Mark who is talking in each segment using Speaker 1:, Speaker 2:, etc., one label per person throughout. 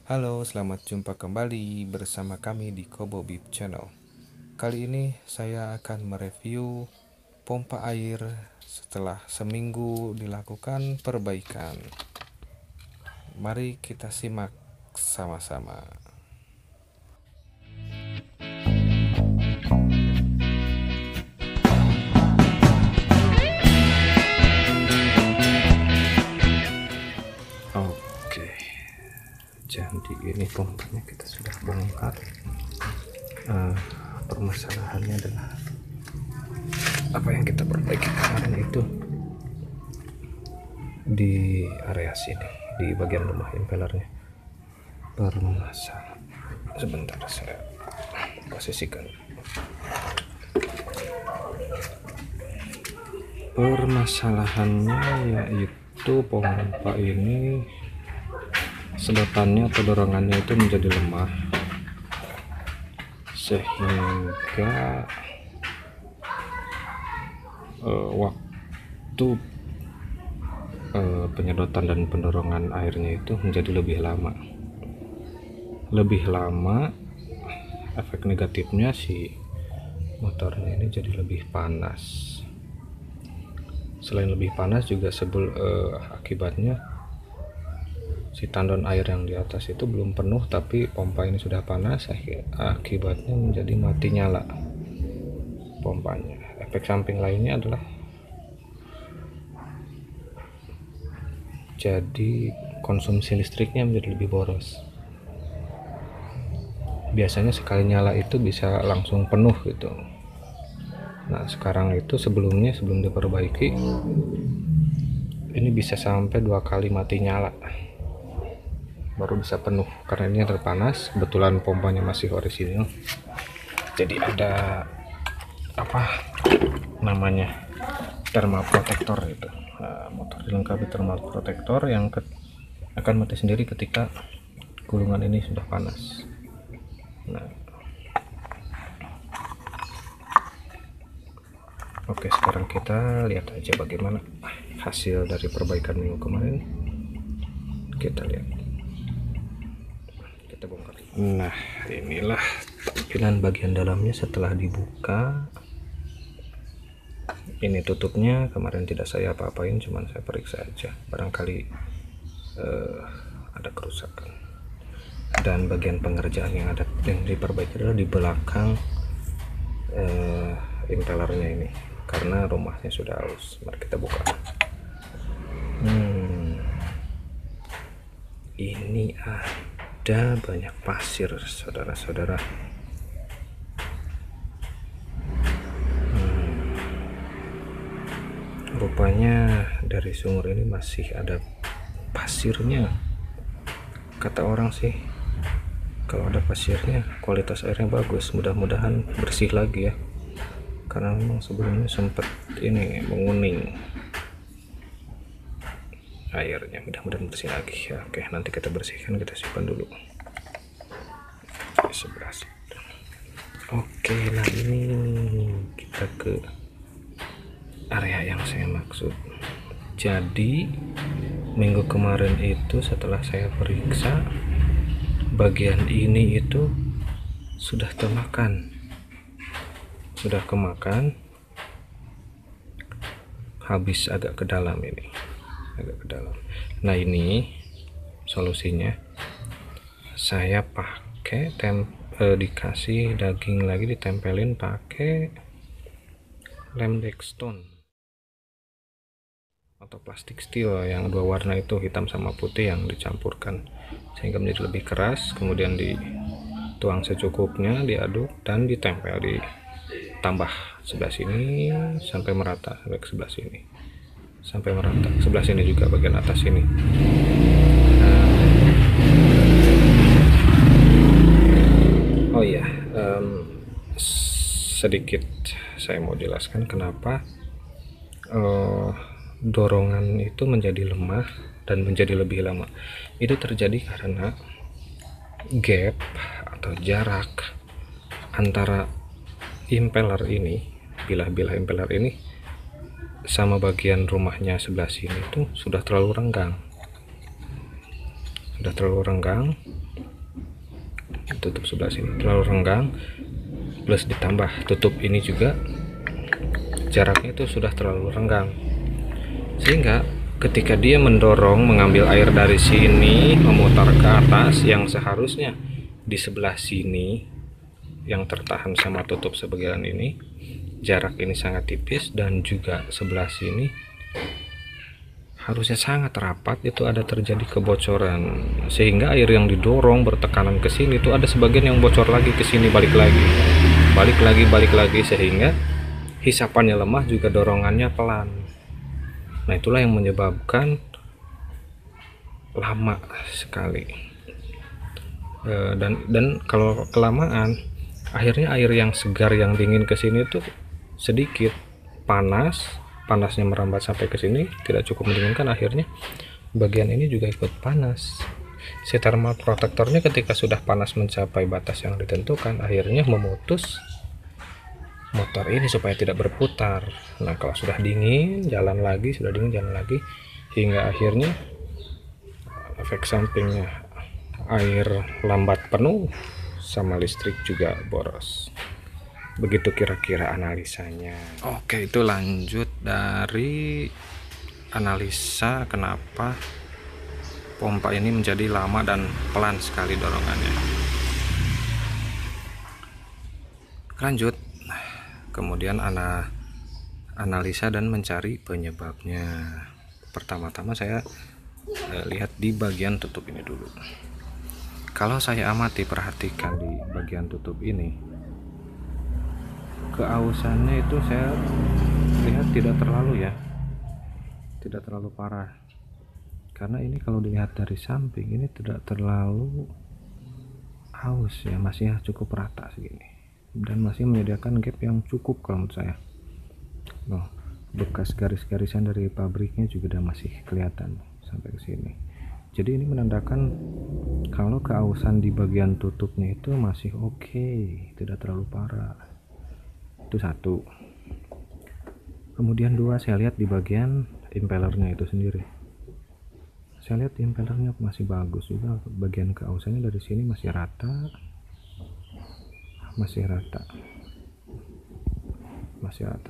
Speaker 1: Halo, selamat jumpa kembali bersama kami di Kobo Beep Channel. Kali ini saya akan mereview pompa air setelah seminggu dilakukan perbaikan. Mari kita simak sama-sama. Oke, jadi ini pompanya kita sudah bongkar. Permasalahannya adalah apa yang kita perbaiki kemarin itu di area sini, di bagian rumah impellernya bermasalah. Sebentar, saya posisikan. Permasalahannya yaitu pompa ini sedotannya atau dorongannya itu menjadi lemah, sehingga waktu penyedotan dan pendorongan airnya itu menjadi lebih lama. Efek negatifnya si motornya ini jadi lebih panas. Selain lebih panas juga akibatnya si tandon air yang di atas itu belum penuh, tapi pompa ini sudah panas, akibatnya menjadi mati nyala pompanya. Efek samping lainnya adalah jadi konsumsi listriknya menjadi lebih boros. Biasanya sekali nyala itu bisa langsung penuh gitu. Nah sekarang itu sebelum diperbaiki ini bisa sampai 2 kali mati nyala baru bisa penuh, karena ini terpanas. Kebetulan pompanya masih orisinil, jadi ada thermal protector itu. Motor dilengkapi thermal protector yang akan mati sendiri ketika gulungan ini sudah panas. Oke, sekarang kita lihat aja bagaimana hasil dari perbaikan minggu kemarin. Kita lihat, kita bongkar. Nah, inilah tampilan bagian dalamnya setelah dibuka. Ini tutupnya, kemarin tidak saya apa-apain, cuman saya periksa aja, barangkali ada kerusakan. Dan bagian pengerjaan yang diperbaiki adalah di belakang impellernya ini, karena rumahnya sudah halus. Mari kita buka. Ini ada banyak pasir, saudara-saudara. Rupanya dari sumur ini masih ada pasirnya. Kata orang sih, kalau ada pasirnya kualitas airnya bagus. Mudah-mudahan bersih lagi ya, karena memang sebelumnya sempat ini menguning airnya. Mudah-mudahan bersih lagi ya. Oke, nanti kita bersihkan, kita simpan dulu di sebelah situ. Oke, nah ini kita ke area yang saya maksud. Jadi minggu kemarin itu setelah saya periksa, bagian ini itu sudah kemakan, habis agak ke dalam ini, Nah ini solusinya, saya pakai dikasih daging lagi, ditempelin pakai lem Dextone atau plastik steel yang 2 warna itu, hitam sama putih, yang dicampurkan sehingga menjadi lebih keras. Kemudian dituang secukupnya, diaduk dan ditempel, ditambah sebelah sini sampai merata, sampai ke sebelah sini sampai merata, sebelah sini juga bagian atas ini. Oh iya, sedikit saya mau jelaskan kenapa dorongan itu menjadi lemah dan menjadi lebih lama. Itu terjadi karena gap atau jarak antara impeller ini, bilah-bilah impeller ini, sama bagian rumahnya sebelah sini itu sudah terlalu renggang. tutup sebelah sini terlalu renggang, plus ditambah tutup ini juga jaraknya itu sudah terlalu renggang, sehingga ketika dia mendorong mengambil air dari sini memutar ke atas, yang seharusnya di sebelah sini yang tertahan sama tutup sebagian ini, jarak ini sangat tipis, dan juga sebelah sini harusnya sangat rapat, itu ada terjadi kebocoran, sehingga air yang didorong bertekanan ke sini itu ada sebagian yang bocor lagi ke sini, balik lagi, sehingga hisapannya lemah juga dorongannya pelan. Nah, itulah yang menyebabkan lama sekali. Dan kalau kelamaan, akhirnya air yang segar yang dingin ke sini tuh sedikit, panasnya merambat sampai ke sini, tidak cukup mendinginkan, akhirnya bagian ini juga ikut panas. Si thermal protectornya ketika sudah panas mencapai batas yang ditentukan, akhirnya memutus motor ini supaya tidak berputar. Nah, kalau sudah dingin jalan lagi, hingga akhirnya efek sampingnya air lambat penuh sama listrik juga boros. Begitu kira-kira analisanya. Oke, itu lanjut dari analisa kenapa pompa ini menjadi lama dan pelan sekali dorongannya. Lanjut, kemudian analisa dan mencari penyebabnya. Pertama-tama saya lihat di bagian tutup ini dulu. Kalau saya amati, perhatikan di bagian tutup ini, keausannya itu saya lihat tidak terlalu parah, karena ini kalau dilihat dari samping ini tidak terlalu aus ya, masih cukup rata segini, dan masih menyediakan gap yang cukup kalau menurut saya. Bekas garis-garisan dari pabriknya juga udah masih kelihatan sampai ke sini. Jadi ini menandakan kalau keausan di bagian tutupnya itu masih oke, tidak terlalu parah. Itu satu. Kemudian dua, saya lihat di bagian impellernya itu sendiri. Saya lihat impellernya masih bagus juga, bagian keausannya dari sini masih rata.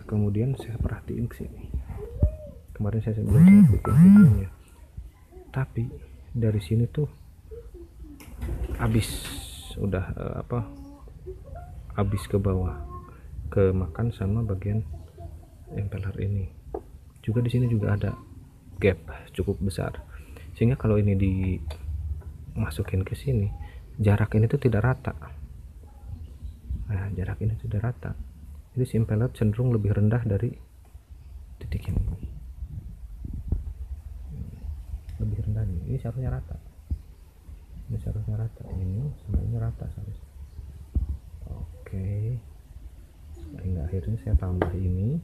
Speaker 1: Kemudian saya perhatiin ke sini. Kemarin saya belum bikin videonya. Tapi dari sini tuh habis ke bawah, kemakan sama bagian impeller ini. Juga di sini juga ada gap cukup besar, sehingga kalau ini dimasukin ke sini, jarak ini tuh tidak rata. Nah, jarak ini tidak rata, jadi si impeller cenderung lebih rendah dari titik ini. Lebih rendah nih, ini seharusnya rata, ini sama ini rata seharusnya. Oke. Hingga akhirnya saya tambah ini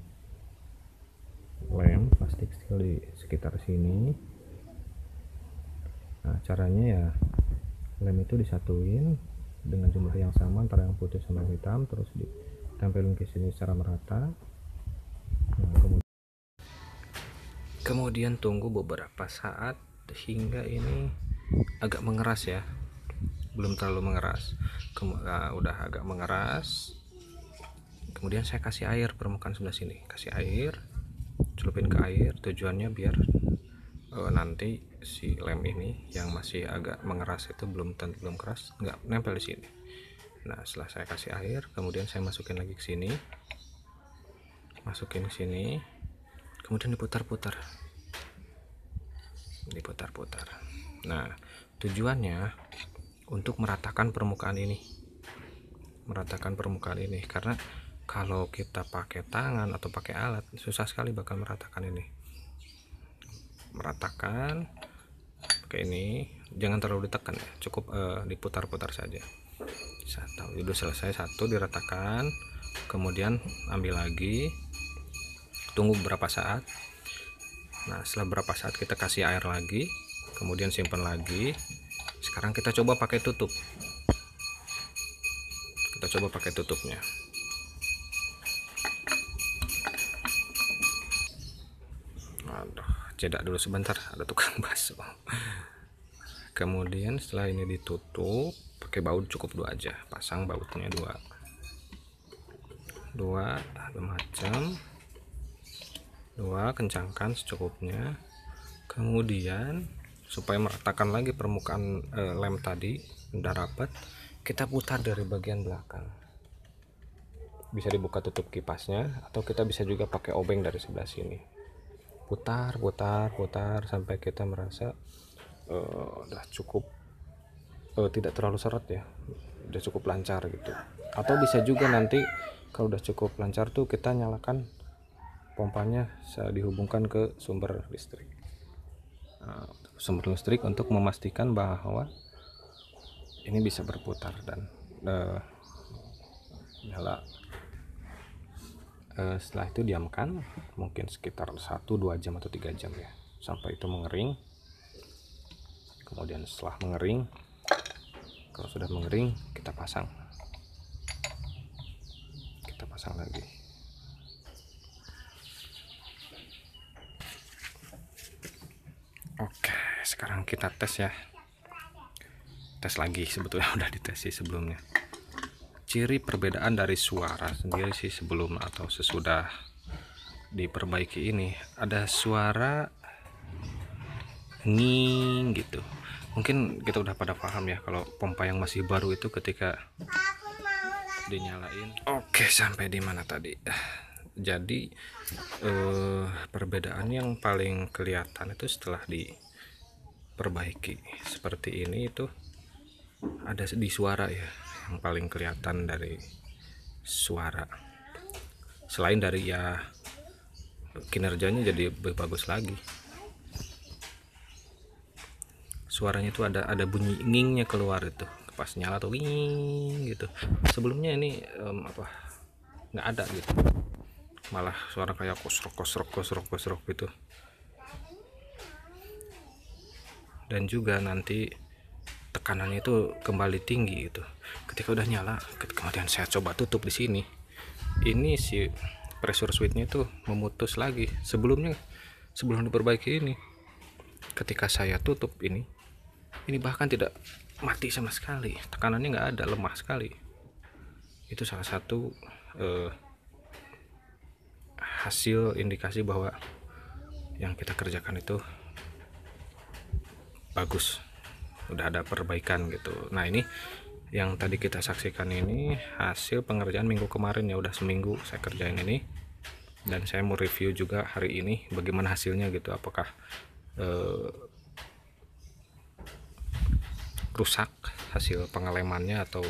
Speaker 1: lem plastik steel di sekitar sini. Nah, caranya ya lem itu disatuin dengan jumlah yang sama antara yang putih sama yang hitam, terus ditempelin ke sini secara merata. Nah, kemudian tunggu beberapa saat hingga ini agak mengeras ya, belum terlalu mengeras. Udah agak mengeras, kemudian saya kasih air permukaan sebelah sini, kasih air, celupin ke air, tujuannya biar nanti si lem ini yang masih agak mengeras itu belum keras, nggak nempel di sini. Nah, setelah saya kasih air, kemudian saya masukin lagi ke sini, kemudian diputar-putar. Nah, tujuannya untuk meratakan permukaan ini, karena kalau kita pakai tangan atau pakai alat susah sekali bakal meratakan ini. Pakai ini jangan terlalu ditekan ya, cukup diputar-putar saja. Udah selesai satu diratakan, kemudian ambil lagi, tunggu beberapa saat. Nah, setelah beberapa saat kita kasih air lagi, kemudian simpan lagi. Sekarang kita coba pakai tutup. Tutupnya. Aduh, jeda dulu sebentar, ada tukang bakso. Kemudian setelah ini ditutup pakai baut cukup 2 aja, pasang bautnya 2 macam 2, kencangkan secukupnya. Kemudian supaya meratakan lagi permukaan lem tadi udah rapat, kita putar dari bagian belakang. Bisa dibuka tutup kipasnya, atau kita bisa juga pakai obeng dari sebelah sini. Putar sampai kita merasa udah cukup, tidak terlalu seret ya, udah cukup lancar gitu. Atau bisa juga nanti kalau udah cukup lancar tuh kita nyalakan pompanya, dihubungkan ke sumber listrik. Sumber listrik untuk memastikan bahwa ini bisa berputar dan nyala. Setelah itu diamkan mungkin sekitar 1-2 jam atau 3 jam ya, sampai itu mengering. Kemudian setelah mengering, kalau sudah mengering kita pasang lagi. Oke, sekarang kita tes ya, tes lagi. Sebetulnya udah dites sih sebelumnya. Ciri perbedaan dari suara sendiri sih sebelum atau sesudah diperbaiki ini, ada suara nging gitu. Mungkin kita udah pada paham ya kalau pompa yang masih baru itu ketika dinyalain. Oke, sampai di mana tadi? Jadi perbedaan yang paling kelihatan itu setelah diperbaiki seperti ini, itu ada di suara ya, yang paling kelihatan dari suara. Selain dari ya kinerjanya jadi lebih bagus lagi. Suaranya itu ada bunyi ngingnya keluar itu pas nyala tuh nging gitu. Sebelumnya ini nggak ada gitu, malah suara kayak kosrok gitu. Dan juga nanti tekanannya itu kembali tinggi gitu ketika udah nyala. Kemudian saya coba tutup di sini, ini si pressure switchnya itu memutus lagi. Sebelum diperbaiki ini, ketika saya tutup ini bahkan tidak mati sama sekali, tekanannya nggak ada, lemah sekali. Itu salah satu hasil indikasi bahwa yang kita kerjakan itu bagus, udah ada perbaikan gitu. Nah, ini yang tadi kita saksikan ini hasil pengerjaan minggu kemarin ya, udah seminggu saya kerjain ini, dan saya mau review juga hari ini bagaimana hasilnya gitu, apakah rusak hasil pengelemannya atau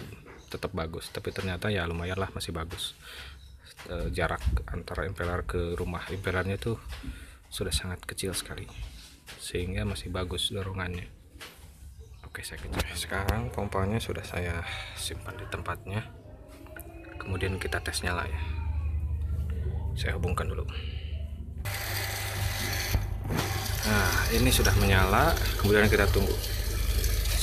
Speaker 1: tetap bagus. Tapi ternyata ya lumayan lah, masih bagus. Jarak antara impeller ke rumah impellernya tuh sudah sangat kecil sekali, sehingga masih bagus dorongannya. Oke, saya kencangkan. Sekarang pompanya sudah saya simpan di tempatnya, kemudian kita tes nyala ya. Saya hubungkan dulu. Nah, ini sudah menyala, kemudian kita tunggu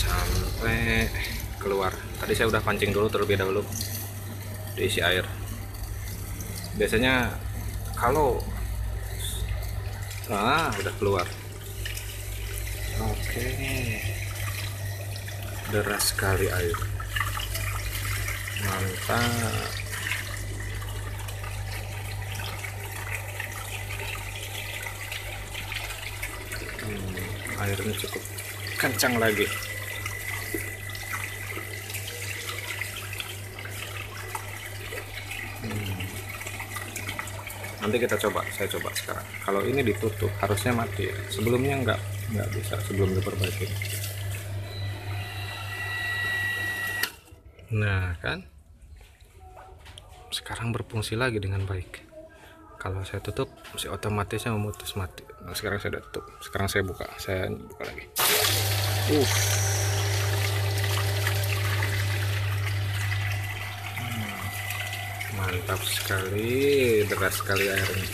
Speaker 1: sampai keluar. Tadi saya udah pancing dulu terlebih dahulu, diisi air. Biasanya kalau udah keluar. Oke, deras sekali air, mantap. Airnya cukup kencang lagi. Nanti saya coba sekarang. Kalau ini ditutup harusnya mati ya. Sebelumnya nggak bisa, sebelum diperbaiki. Nah kan, sekarang berfungsi lagi dengan baik. Kalau saya tutup masih otomatisnya memutus mati. Nah, sekarang saya udah tutup. Sekarang saya buka lagi. Mantap sekali, deras sekali airnya.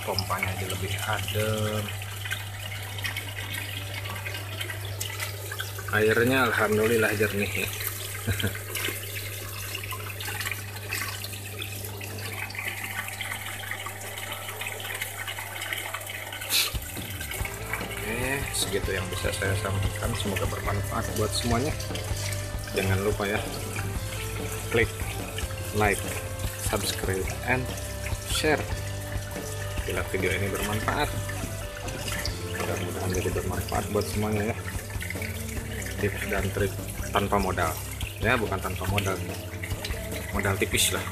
Speaker 1: Pompanya jadi lebih adem. Airnya alhamdulillah jernih ya. Oke, gitu yang bisa saya sampaikan, semoga bermanfaat buat semuanya. Jangan lupa ya, klik like, subscribe, and share bila video ini bermanfaat. Mudah-mudahan jadi bermanfaat buat semuanya ya. Tips dan trik tanpa modal ya, bukan tanpa modal, modal tipis lah.